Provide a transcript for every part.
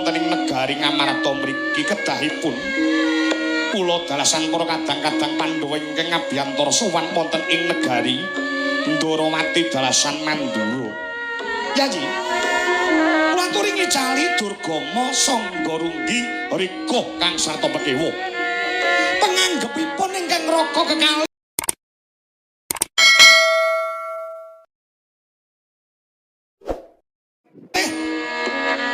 wonten ing negari Ngamarta mriki kedahipun kula dalasan para kadang-kadang Pandhawa ingkang ngabiyantara sowan wonten ing negari Ndarawati dalasan Mandura. Yayi, kula aturi ngicali Durgama Sangga Runggi rikuh kang sarta pekewa. Panganggepipun ingkang raka kekalih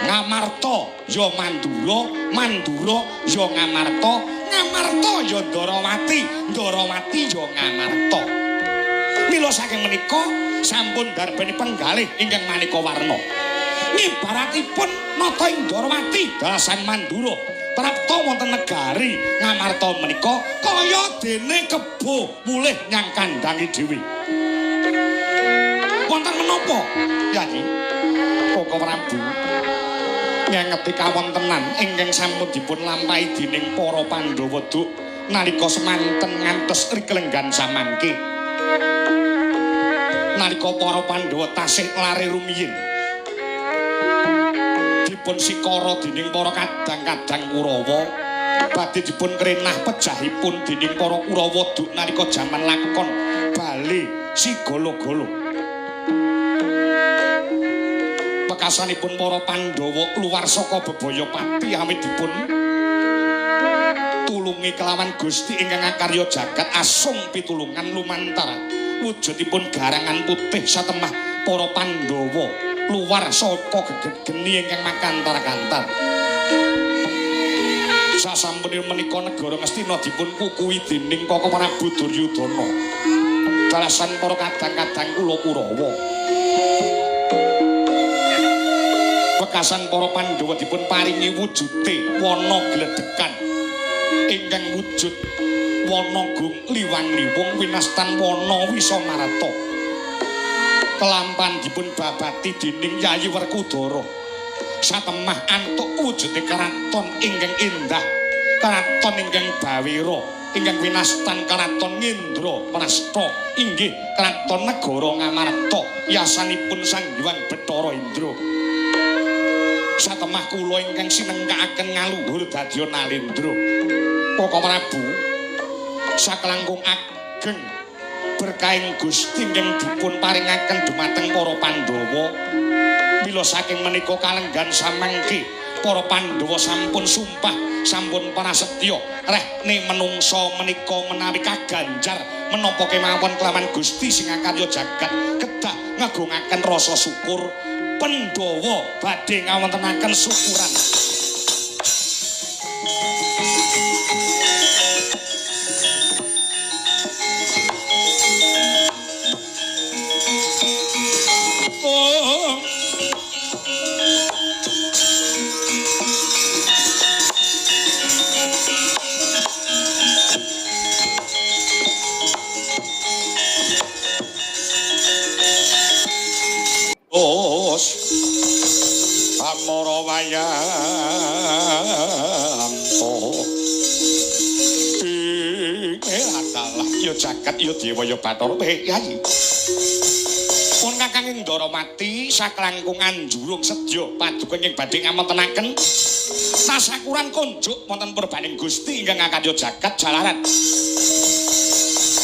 Ngamarta ya Mandura, Mandura ya Ngamarta, Ngamarta ya Ndarawati, Ndarawati ya Ngamarta. Mila saking menika sampun darbani penggalih ingkang manika warna. Ngibaratipun nata ing Ndarawati dalasan Mandura prapta wonten negari Ngamarta menika kaya dene kebo mulih nyang kandhange dhewe. Wonten menapa, Yayi? Koko Prabu ngengeti kawontenan ingkang sampun dipun lampahi dening para Pandhawa duk nalika semanten ngantos rikelenggan samangke. Nalika para Pandhawa tasih lare rumiyin dipun sikara dening para kadang-kadang Kurawa badhe dipun krenah pejahipun dening para Kurawa duk nalika jaman lakon bali sigala-gala. Pekasanipun para Pandhawa keluar saka bebaya pati awit dipun tulungi kelawan Gusti ingkang akarya jagat asung pitulungan lumantar wujudipun garangan putih satemah para Pandhawa luar saka gegeni ingkang makantar-kantar. Sasampunipun menika negara Ngastina dipun kukuhi dening Koko Prabu Duryudana dalasan para kadang-kadang kula Kurawa. Pekasan para Pandhawa dipun paringi wujude wana gledhekan ingkang wujud wana gung liwang-liwung winastan wana Wisamarata. Kelampan dipun babati dening Yayi Werkudara. Satemah antuk wujude karaton ingkang indah, karaton ingkang bawira, ingkang winastan karaton Ngendra Prasta inggih karaton negara Ngamarta yasanipun Sang Hyang Bathara Indra. Satemah kula ingkang sinengkakaken ngaluhur dadya Nalendra. Koko Prabu saklangkung ageng berkahing Gusti ingkang dipun paringaken dumateng para Pandhawa. Mila saking menika kalenggan samangke para Pandhawa sampun sumpah, sampun prasetya rehne menungsa menika menawi kaganjar menapa kemawon kelawan Gusti sing akarya jagat kedah ngagungaken rasa syukur. Pandhawa badhe ngawontenaken syukuran. Amara wayanto adalah ya jagat ya dewa ya Bathara Yayi. Pun Kakang Ndarawati saklangkungan jurung sedya paduka ingkang badhe ngamontenaken tasakuran konjuk wonten purbaning Gusti ingkang akarya jagat jalaran.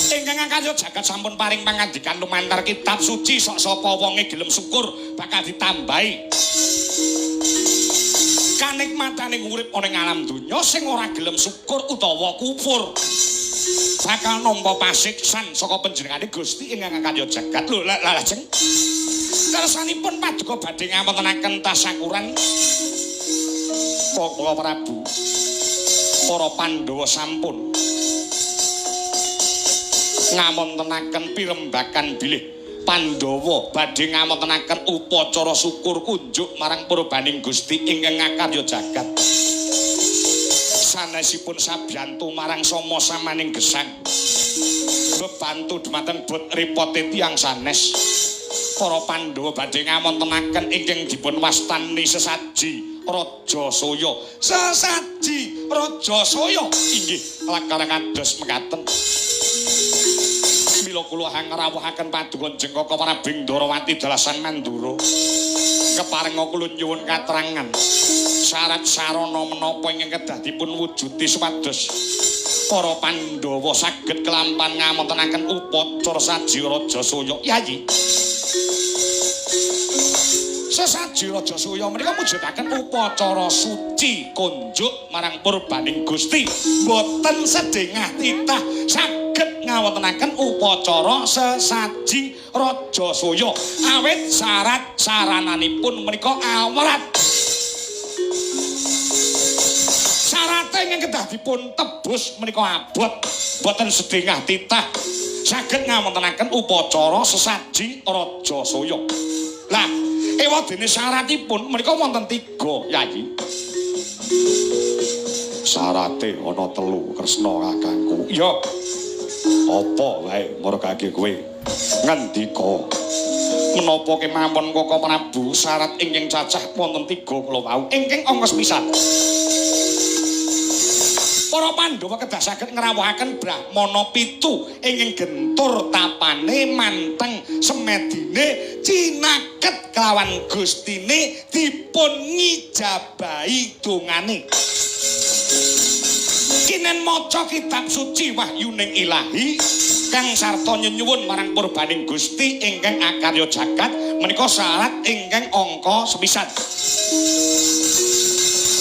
Ingkang akarya jagat sampun paring pangandikan lumantar kitab suci sok sapa wonge gelem syukur bakal ditambahi kanikmataning urip ana ing alam donya. Sing ora gelem syukur utawa kufur bakal nampa pasiksan saka panjenengane Gusti ingkang akarya jagat. Lho lajeng kersanipun paduka badhe ngamontenaken tasakuran Koko Prabu. Para Pandhawa sampun ngamontenaken pirembagan bilih Pandhawa badhe ngamontenaken upacara syukur kunjuk marang purbaning Gusti ingkang ngakarya jagat. Sanesipun sabiyantu marang sama samaning gesang bebantu dhumateng bot ripote tiyang sanes. Para Pandhawa badhe ngamontenaken ingkang dipun wastani sesaji Raja Saya. Sesaji Raja Saya inggih lakara kados mekaten. Mila kula ngrawuhaken paduka jeneng Koko Prabu Ndarawati dalasan Mandura keparenga kula nyuwun katrangan syarat sarana menapa ingkang kedah dipun wujudi supados para Pandhawa saged kelampan ngamontenaken upacara saji Raja Soya. Yayi. Sesaji Raja Soya menika mujudaken upacara suci kunjuk marang purbaning Gusti. Boten sedengah titah saged ngawontenaken upacara sesaji Raja Soya. Awit syarat sarananipun menika awrat. Syaratnya yang kedah dipun tebus menika abot. Boten sedengah titah saged ngawontenaken upacara sesaji Raja Soya. Lah ewadene syaratipun menika wonten 3, Yayi. Syarate ana 3 Kresna kakangku. Ya. Apa wae margake kowe ngendika. Menapa kemawon Koko Prabu syarat ingkang cacah wonten 3 kula wau ingkang angka sepisan. Para Pandhawa kedah saged ngrawuhaken Brahmana 7 ingkang gentur tapane manteng semedine cinaket kelawan Gustine dipun ngijabahi dongane. Kinen maca kitab suci wahyuning Ilahi kang sarta nyuwun marang purbaning Gusti ingkang akarya jagat menika syarat ingkang angka sepisan.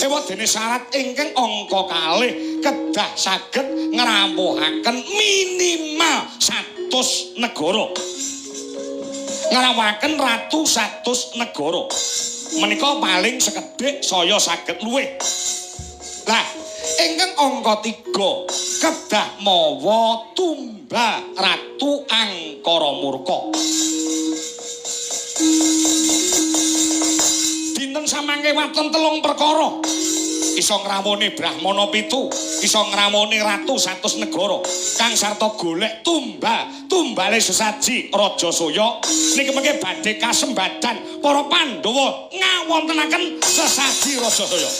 Ewadene syarat ingkang angka 2 kedah saged ngrawuhaken minimal 100 negara. Ngrawuhaken ratu 100 negara. Menika paling sekedhik saya saged luwih. Lah, ingkang angka 3 kedah mawa tumba Ratu Angkara Murka. Dinten samangke waten 3 perkara. Iso ngrawone Brahmana 7, iso ngrawone ratu 100 negara, kang sarta golek tumbale sesaji Raja Soya niki mengke badhe kasembadan para Pandhawa ngawontenaken sesaji Raja Soya.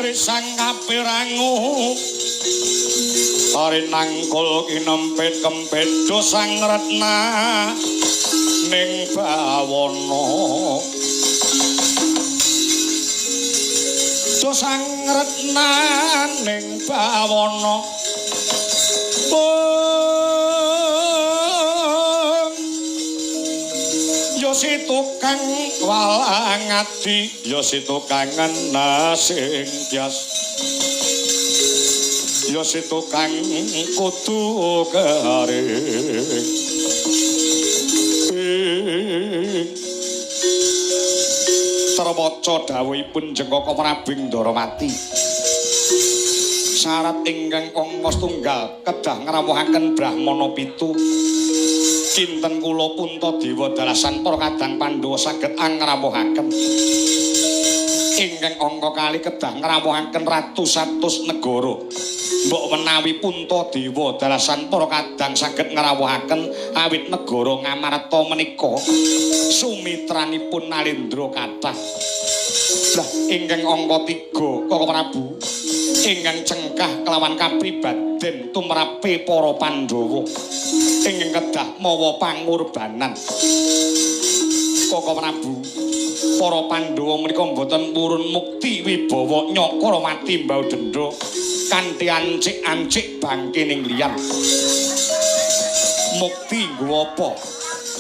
Risang kapirangu ari nangkul kinempit kempit dosang retna ning bawana dosang retna ning bawana yo si tukang walangati yo si tukang sing tias yo si tukang kudu garing terwaca dawuhipun Jengkaka Prabing Ndarawati syarat ingkang angka 1 kedah ngrawuhaken Brahmana 7 kinten kula Puntadewa dalasan para kadang Pandhawa saged angrawuhaken ingkang angka 2 kedah ngrawuhaken ratu 100 negara mbok menawi Puntadewa dalasan para kadang saged ngrawuhaken awit negara Ngamarta menika sumitranipun Nalendra kathah. Lah ingkang angka 3 Koko Prabu ingkang cengkah kelawan kapribaden tumrape para Pandhawa ingkang kedah mawa pangorbanan. Koko Prabu para Pandhawa menika mboten purun mukti wibawa Nyakrawati Mbawdendra kanthi ancik-ancik bangkening liyan. Mukti nggo apa?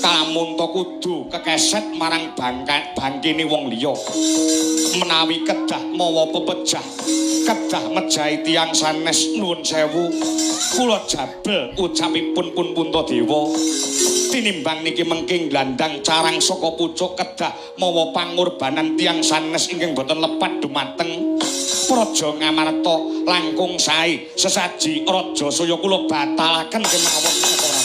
Kalamunta kudu kekeset marang bangkene wong liya. Menawi kedah mawa pepejah, kedah mejahi tiyang sanes nuwun sewu. Kula jabel ucapipun pun Puntadewa tinimbang niki mengking glandang carang saka pucuk kedah mawa pangorbanan tiyang sanes ingkang boten lepat dumateng Praja Ngamarta langkung sae sesaji raja saya kula batalaken kemawon.